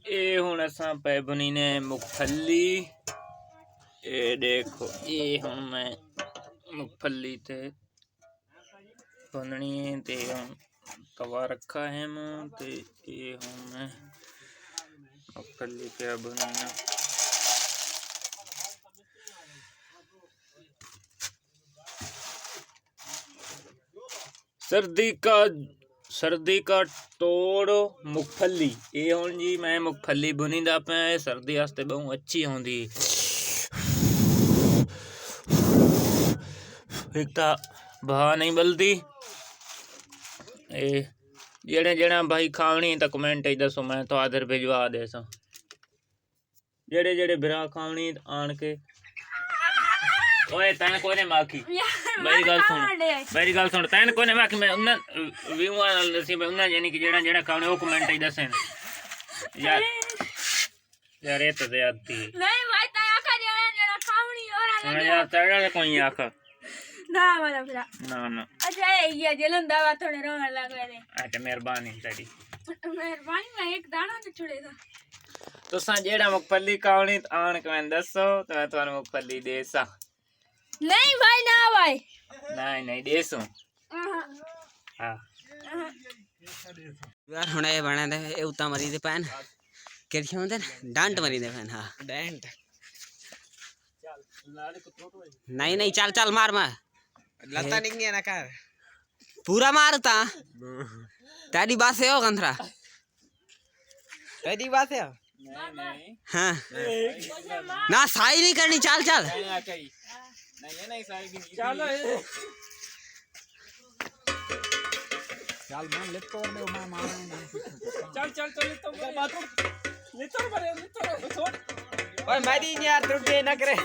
ये हुण असां पै बुनी ने मूंगफली। ये देखो ये हुण मैं मूंगफली ते भुननी ते हुण तवा रखा है मैं ते ये हुण मैं मूंगफली पे भुनना। सर्दी का तोड़ मूंगफली। ये हुण जी मैं मूंगफली बुनीदा पे सर्दी वास्ते बहुत अच्छी होंदी। एक तो बहा नहीं बलती। जेड़े जेड़ा भाई खावनी तो कमेंट दसो मैं तो आदर भिजवा दे सा। जेड़े जेड़े बिरा खावनी आन के ओए तैन कोने माखी मेरी गल सुन तैन कोने माखी मैं उन व्यूअर दसी उन यानी कि जेड़ा जेड़ा खावनी ओ कमेंट दसन यार यार ये तो ज्यादती नहीं भाई ता आखा जेड़ा जेड़ा खावनी और लगे यार तेरा कोई आखा ना वाला फिर ना अच्छा ये जलन दवा थोड़े रोने लगे रे। अच्छा मेहरबानी तेरी मेहरबानी मैं एक दाना न छोड़ेगा तो सा जेड़ा मूंगफली खावनी आन के मैं दसो तो मैं थाने मूंगफली देसा। नहीं भाई ना भाई नहीं देसो हां यार हुणे बने दे ए उता मरी दे पैन केड़ी होंदे डांट मरी दे पैन। हां डांट चल लाले को थोटो नहीं चल चल मार लता नहीं ना कर पूरा मारता तेरी बात है हो कंथरा तेरी बात है नहीं हां ना साई नहीं करनी चल नहीं साई भी चलो चल मान ले तो मैं मार चल तो बाथरूम ले तो छोड़ ओए मारी यार तू ना करे